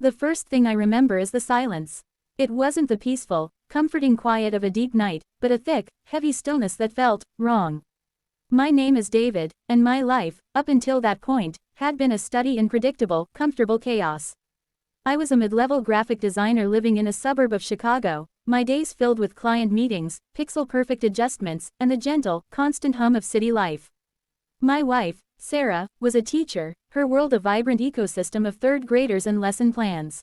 The first thing I remember is the silence. It wasn't the peaceful, comforting quiet of a deep night, but a thick, heavy stillness that felt wrong. My name is David, and my life, up until that point, had been a study in predictable, comfortable chaos. I was a mid-level graphic designer living in a suburb of Chicago, my days filled with client meetings, pixel-perfect adjustments, and the gentle, constant hum of city life. My wife, Sarah, was a teacher, her world a vibrant ecosystem of third graders and lesson plans.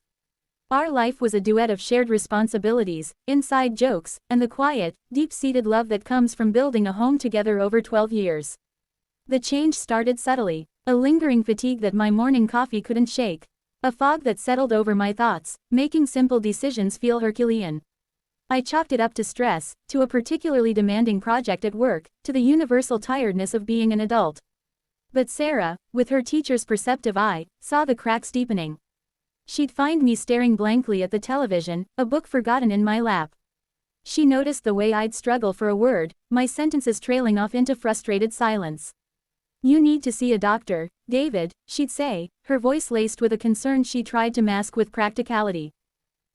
Our life was a duet of shared responsibilities, inside jokes, and the quiet, deep-seated love that comes from building a home together over 12 years. The change started subtly, a lingering fatigue that my morning coffee couldn't shake. A fog that settled over my thoughts, making simple decisions feel Herculean. I chalked it up to stress, to a particularly demanding project at work, to the universal tiredness of being an adult. But Sarah, with her teacher's perceptive eye, saw the cracks deepening. She'd find me staring blankly at the television, a book forgotten in my lap. She noticed the way I'd struggle for a word, my sentences trailing off into frustrated silence. "You need to see a doctor, David," she'd say, her voice laced with a concern she tried to mask with practicality.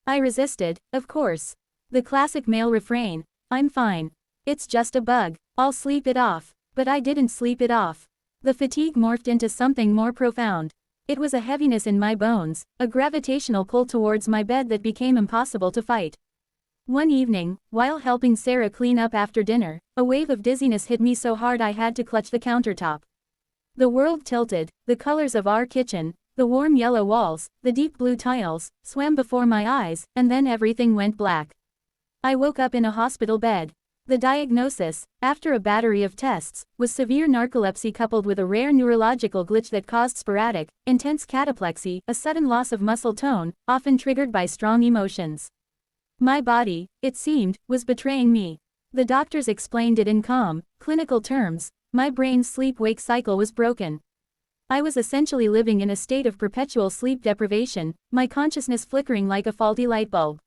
I resisted, of course. The classic male refrain, "I'm fine. It's just a bug. I'll sleep it off." But I didn't sleep it off. The fatigue morphed into something more profound. It was a heaviness in my bones, a gravitational pull towards my bed that became impossible to fight. One evening, while helping Sarah clean up after dinner, a wave of dizziness hit me so hard I had to clutch the countertop. The world tilted, the colors of our kitchen, the warm yellow walls, the deep blue tiles, swam before my eyes, and then everything went black. I woke up in a hospital bed. The diagnosis, after a battery of tests, was severe narcolepsy coupled with a rare neurological glitch that caused sporadic, intense cataplexy, a sudden loss of muscle tone, often triggered by strong emotions. My body, it seemed, was betraying me. The doctors explained it in calm, clinical terms. My brain's sleep-wake cycle was broken. I was essentially living in a state of perpetual sleep deprivation, my consciousness flickering like a faulty light bulb.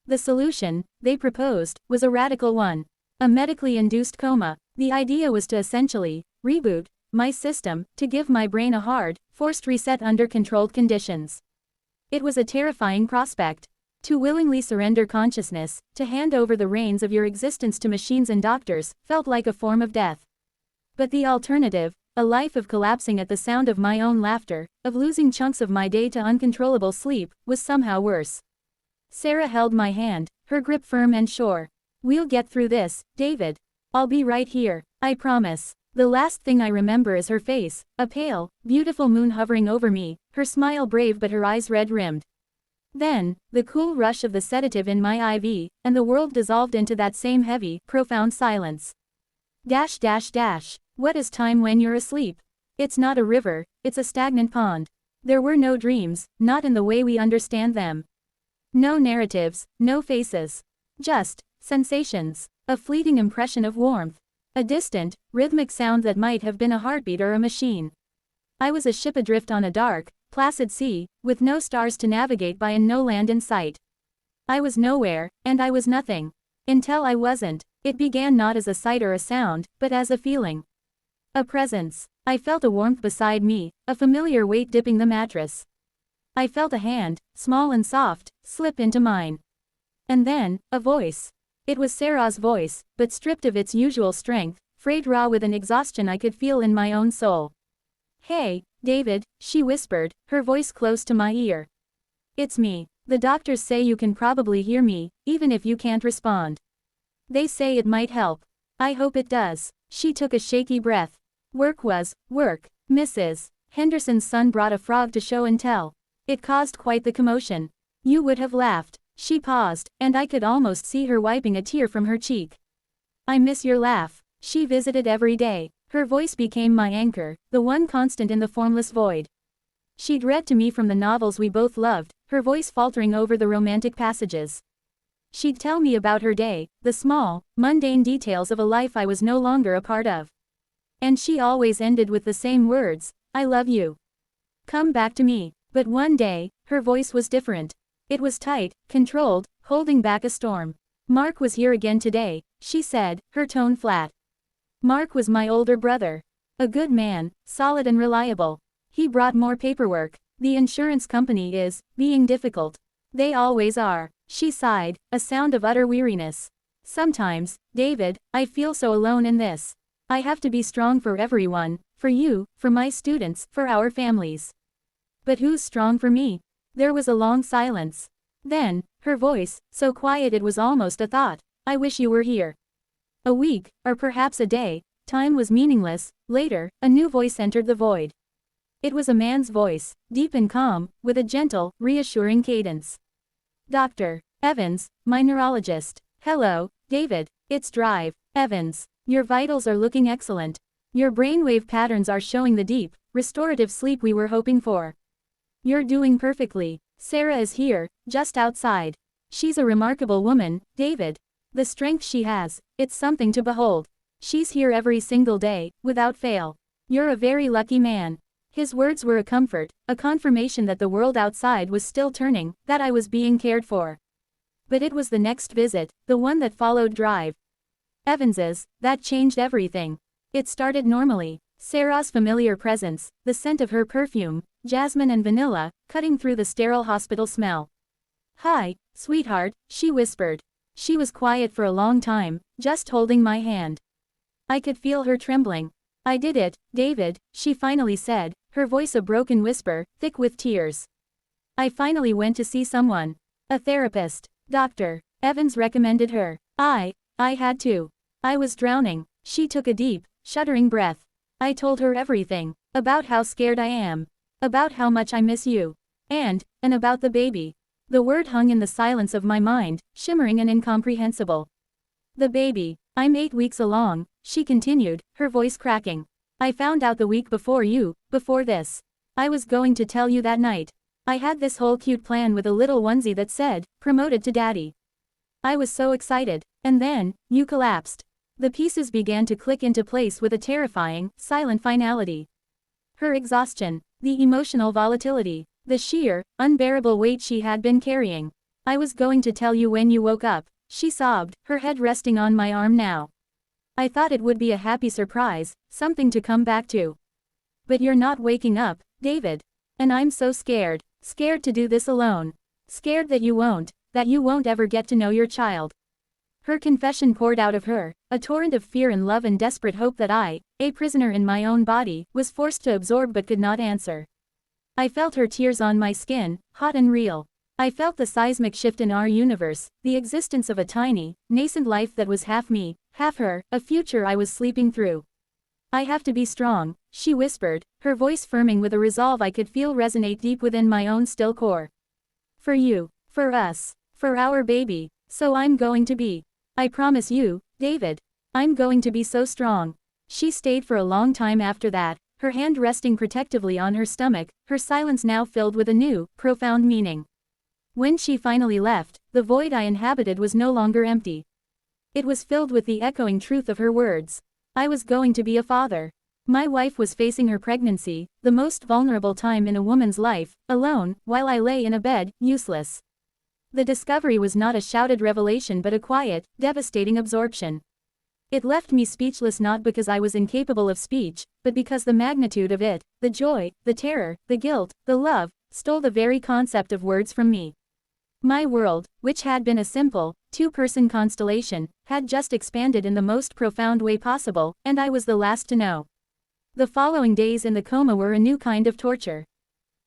The solution, they proposed, was a radical one. A medically induced coma. The idea was to essentially reboot my system, to give my brain a hard, forced reset under controlled conditions. It was a terrifying prospect. To willingly surrender consciousness, to hand over the reins of your existence to machines and doctors, felt like a form of death. But the alternative, a life of collapsing at the sound of my own laughter, of losing chunks of my day to uncontrollable sleep, was somehow worse. Sarah held my hand, her grip firm and sure. "We'll get through this, David. I'll be right here, I promise." The last thing I remember is her face, a pale, beautiful moon hovering over me, her smile brave but her eyes red-rimmed. Then, the cool rush of the sedative in my IV, and the world dissolved into that same heavy, profound silence. What is time when you're asleep? It's not a river, it's a stagnant pond. There were no dreams, not in the way we understand them. No narratives, no faces. Just sensations. A fleeting impression of warmth. A distant, rhythmic sound that might have been a heartbeat or a machine. I was a ship adrift on a dark, placid sea, with no stars to navigate by and no land in sight. I was nowhere, and I was nothing. Until I wasn't. It began not as a sight or a sound, but as a feeling. A presence. I felt a warmth beside me, a familiar weight dipping the mattress. I felt a hand, small and soft, slip into mine. And then, a voice. It was Sarah's voice, but stripped of its usual strength, frayed raw with an exhaustion I could feel in my own soul. "Hey, David," she whispered, her voice close to my ear. "It's me. The doctors say you can probably hear me, even if you can't respond. They say it might help. I hope it does." She took a shaky breath. Work was work. Mrs. Henderson's son brought a frog to show and tell. It caused quite the commotion. You would have laughed. She paused, and I could almost see her wiping a tear from her cheek. "I miss your laugh." She visited every day. Her voice became my anchor, the one constant in the formless void. She'd read to me from the novels we both loved, her voice faltering over the romantic passages. She'd tell me about her day, the small, mundane details of a life I was no longer a part of. And she always ended with the same words, "I love you. Come back to me." But one day, her voice was different. It was tight, controlled, holding back a storm. "Mark was here again today," she said, her tone flat. Mark was my older brother. A good man, solid and reliable. He brought more paperwork. The insurance company is being difficult. They always are. She sighed, a sound of utter weariness. Sometimes, David, I feel so alone in this. I have to be strong for everyone, for you, for my students, for our families. But who's strong for me? There was a long silence. Then, her voice, so quiet it was almost a thought. I wish you were here. A week, or perhaps a day, time was meaningless. Later, a new voice entered the void. It was a man's voice, deep and calm, with a gentle, reassuring cadence. Dr. Evans, my neurologist. Hello, David, it's Drive. Evans, your vitals are looking excellent. Your brainwave patterns are showing the deep, restorative sleep we were hoping for. You're doing perfectly. Sarah is here, just outside. She's a remarkable woman, David. The strength she has, it's something to behold. She's here every single day, without fail. You're a very lucky man. His words were a comfort, a confirmation that the world outside was still turning, that I was being cared for. But it was the next visit, the one that followed Drive Evans's, that changed everything. It started normally. Sarah's familiar presence, the scent of her perfume, jasmine and vanilla, cutting through the sterile hospital smell. Hi, sweetheart, she whispered. She was quiet for a long time, just holding my hand. I could feel her trembling. I did it, David, she finally said, her voice a broken whisper, thick with tears. I finally went to see someone. A therapist. Dr. Evans recommended her. I had to. I was drowning. She took a deep, shuddering breath. I told her everything. About how scared I am. About how much I miss you. And about the baby. The word hung in the silence of my mind, shimmering and incomprehensible. The baby. I'm 8 weeks along, she continued, her voice cracking. I found out the week before this. I was going to tell you that night. I had this whole cute plan with a little onesie that said, promoted to daddy. I was so excited. And then, you collapsed. The pieces began to click into place with a terrifying, silent finality. Her exhaustion, the emotional volatility, the sheer, unbearable weight she had been carrying. I was going to tell you when you woke up, she sobbed, her head resting on my arm now. I thought it would be a happy surprise, something to come back to. But you're not waking up, David. And I'm so scared. Scared to do this alone. Scared that you won't ever get to know your child. Her confession poured out of her, a torrent of fear and love and desperate hope that I, a prisoner in my own body, was forced to absorb but could not answer. I felt her tears on my skin, hot and real. I felt the seismic shift in our universe, the existence of a tiny, nascent life that was half me, half her, a future I was sleeping through. I have to be strong, she whispered, her voice firming with a resolve I could feel resonate deep within my own still core. For you, for us, for our baby, so I'm going to be. I promise you, David. I'm going to be so strong. She stayed for a long time after that, her hand resting protectively on her stomach, her silence now filled with a new, profound meaning. When she finally left, the void I inhabited was no longer empty. It was filled with the echoing truth of her words. I was going to be a father. My wife was facing her pregnancy, the most vulnerable time in a woman's life, alone, while I lay in a bed, useless. The discovery was not a shouted revelation but a quiet, devastating absorption. It left me speechless not because I was incapable of speech, but because the magnitude of it, the joy, the terror, the guilt, the love, stole the very concept of words from me. My world, which had been a simple, two-person constellation, had just expanded in the most profound way possible, and I was the last to know. The following days in the coma were a new kind of torture.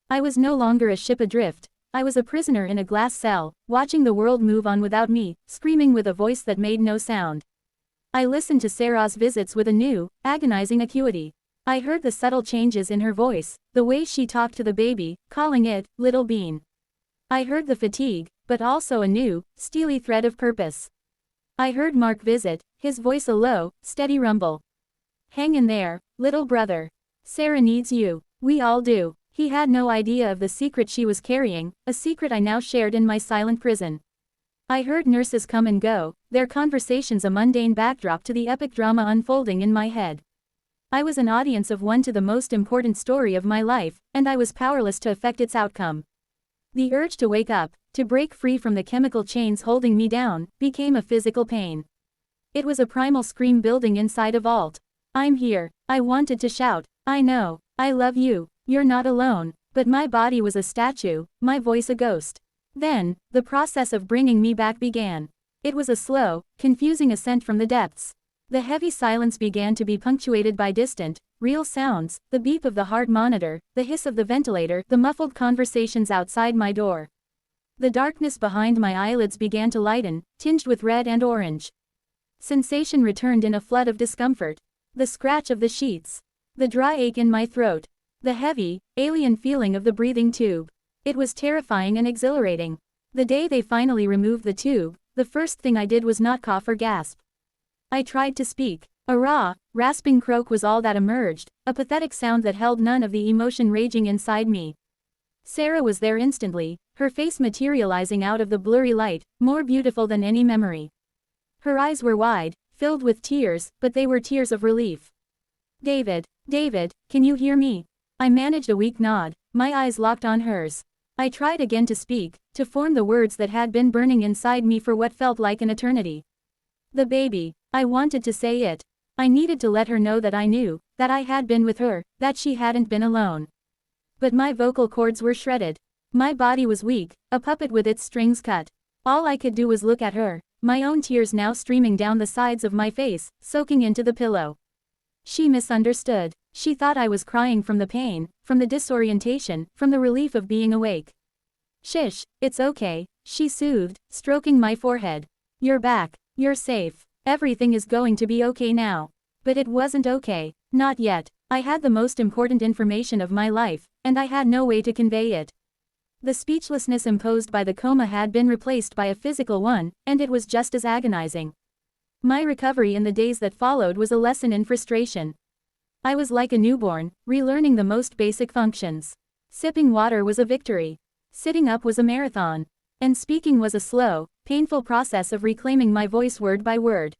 I was no longer a ship adrift. I was a prisoner in a glass cell, watching the world move on without me, screaming with a voice that made no sound. I listened to Sarah's visits with a new, agonizing acuity. I heard the subtle changes in her voice, the way she talked to the baby, calling it, Little Bean. I heard the fatigue, but also a new, steely thread of purpose. I heard Mark visit, his voice a low, steady rumble. Hang in there, little brother. Sarah needs you. We all do. He had no idea of the secret she was carrying, a secret I now shared in my silent prison. I heard nurses come and go, their conversations a mundane backdrop to the epic drama unfolding in my head. I was an audience of one to the most important story of my life, and I was powerless to affect its outcome. The urge to wake up, to break free from the chemical chains holding me down, became a physical pain. It was a primal scream building inside a vault. I'm here. I wanted to shout. I know. I love you. You're not alone. But my body was a statue, my voice a ghost. Then, the process of bringing me back began. It was a slow, confusing ascent from the depths. The heavy silence began to be punctuated by distant, real sounds, the beep of the heart monitor, the hiss of the ventilator, the muffled conversations outside my door. The darkness behind my eyelids began to lighten, tinged with red and orange. Sensation returned in a flood of discomfort. The scratch of the sheets. The dry ache in my throat. The heavy, alien feeling of the breathing tube. It was terrifying and exhilarating. The day they finally removed the tube, the first thing I did was not cough or gasp. I tried to speak. A raw, rasping croak was all that emerged, a pathetic sound that held none of the emotion raging inside me. Sarah was there instantly, her face materializing out of the blurry light, more beautiful than any memory. Her eyes were wide, filled with tears, but they were tears of relief. David, can you hear me? I managed a weak nod, my eyes locked on hers. I tried again to speak, to form the words that had been burning inside me for what felt like an eternity. The baby, I wanted to say it. I needed to let her know that I knew, that I had been with her, that she hadn't been alone. But my vocal cords were shredded. My body was weak, a puppet with its strings cut. All I could do was look at her, my own tears now streaming down the sides of my face, soaking into the pillow. She misunderstood. She thought I was crying from the pain, from the disorientation, from the relief of being awake. Shish, it's okay, she soothed, stroking my forehead. You're back. You're safe. Everything is going to be okay now. But it wasn't okay. Not yet. I had the most important information of my life, and I had no way to convey it. The speechlessness imposed by the coma had been replaced by a physical one, and it was just as agonizing. My recovery in the days that followed was a lesson in frustration. I was like a newborn, relearning the most basic functions. Sipping water was a victory. Sitting up was a marathon. And speaking was a slow, painful process of reclaiming my voice word by word.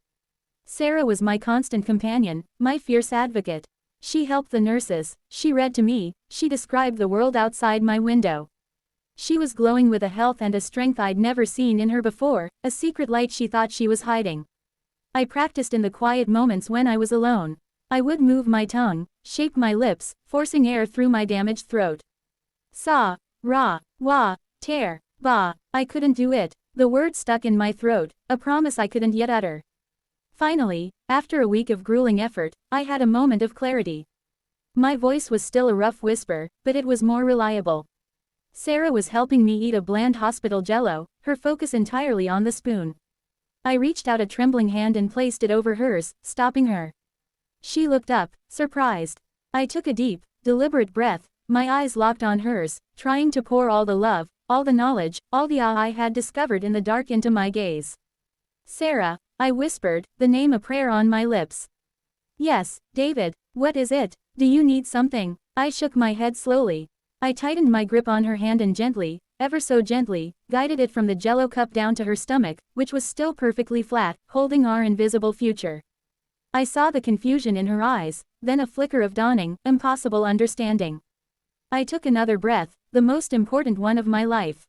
Sarah was my constant companion, my fierce advocate. She helped the nurses, she read to me, she described the world outside my window. She was glowing with a health and a strength I'd never seen in her before, a secret light she thought she was hiding. I practiced in the quiet moments when I was alone. I would move my tongue, shape my lips, forcing air through my damaged throat. Saw, ra, wah, tear, ba. I couldn't do it. The word stuck in my throat, a promise I couldn't yet utter. Finally, after a week of grueling effort, I had a moment of clarity. My voice was still a rough whisper, but it was more reliable. Sarah was helping me eat a bland hospital jello, her focus entirely on the spoon. I reached out a trembling hand and placed it over hers, stopping her. She looked up, surprised. I took a deep, deliberate breath, my eyes locked on hers, trying to pour all the love, all the knowledge, all the awe I had discovered in the dark into my gaze. Sarah, I whispered, the name a prayer on my lips. Yes, David, what is it? Do you need something? I shook my head slowly. I tightened my grip on her hand and gently, ever so gently, guided it from the jello cup down to her stomach, which was still perfectly flat, holding our invisible future. I saw the confusion in her eyes, then a flicker of dawning, impossible understanding. I took another breath, the most important one of my life.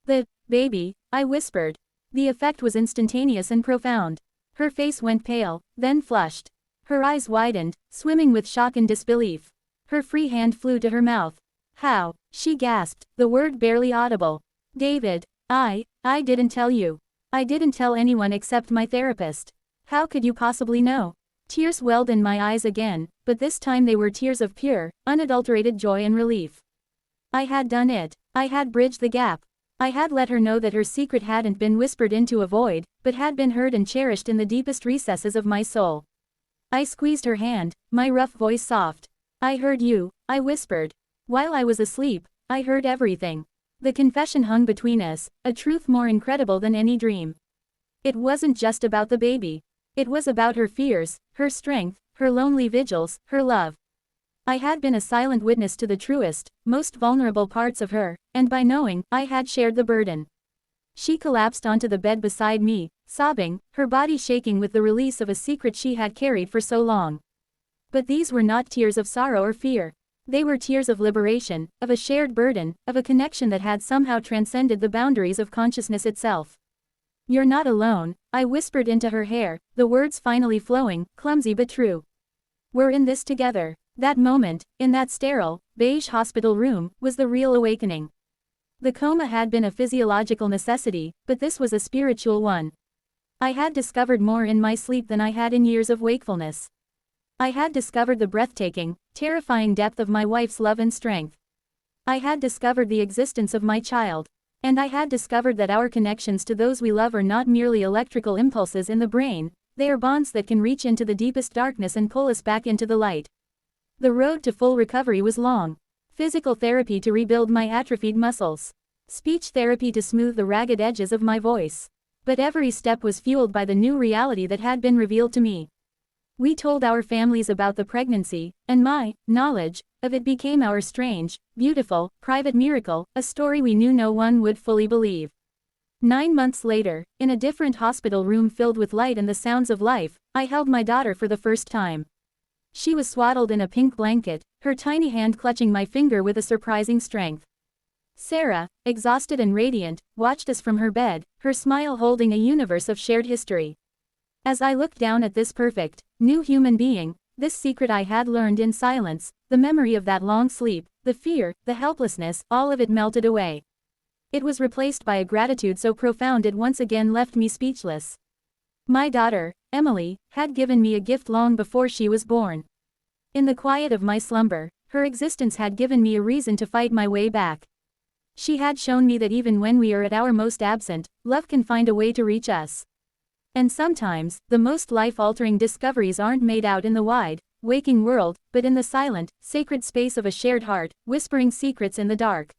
The baby, I whispered. The effect was instantaneous and profound. Her face went pale, then flushed. Her eyes widened, swimming with shock and disbelief. Her free hand flew to her mouth. How? She gasped, the word barely audible. David, I didn't tell you. I didn't tell anyone except my therapist. How could you possibly know? Tears welled in my eyes again, but this time they were tears of pure, unadulterated joy and relief. I had done it. I had bridged the gap. I had let her know that her secret hadn't been whispered into a void, but had been heard and cherished in the deepest recesses of my soul. I squeezed her hand, my rough voice soft. I heard you, I whispered. While I was asleep, I heard everything. The confession hung between us, a truth more incredible than any dream. It wasn't just about the baby. It was about her fears, her strength, her lonely vigils, her love. I had been a silent witness to the truest, most vulnerable parts of her, and by knowing, I had shared the burden. She collapsed onto the bed beside me, sobbing, her body shaking with the release of a secret she had carried for so long. But these were not tears of sorrow or fear. They were tears of liberation, of a shared burden, of a connection that had somehow transcended the boundaries of consciousness itself. You're not alone, I whispered into her hair, the words finally flowing, clumsy but true. We're in this together. That moment, in that sterile, beige hospital room, was the real awakening. The coma had been a physiological necessity, but this was a spiritual one. I had discovered more in my sleep than I had in years of wakefulness. I had discovered the breathtaking, terrifying depth of my wife's love and strength. I had discovered the existence of my child. And I had discovered that our connections to those we love are not merely electrical impulses in the brain, they are bonds that can reach into the deepest darkness and pull us back into the light. The road to full recovery was long. Physical therapy to rebuild my atrophied muscles. Speech therapy to smooth the ragged edges of my voice. But every step was fueled by the new reality that had been revealed to me. We told our families about the pregnancy, and my knowledge of it became our strange, beautiful, private miracle, a story we knew no one would fully believe. 9 months later, in a different hospital room filled with light and the sounds of life, I held my daughter for the first time. She was swaddled in a pink blanket, her tiny hand clutching my finger with a surprising strength. Sarah, exhausted and radiant, watched us from her bed, her smile holding a universe of shared history. As I looked down at this perfect, new human being, this secret I had learned in silence, the memory of that long sleep, the fear, the helplessness, all of it melted away. It was replaced by a gratitude so profound it once again left me speechless. My daughter, Emily, had given me a gift long before she was born. In the quiet of my slumber, her existence had given me a reason to fight my way back. She had shown me that even when we are at our most absent, love can find a way to reach us. And sometimes, the most life-altering discoveries aren't made out in the wide, waking world, but in the silent, sacred space of a shared heart, whispering secrets in the dark.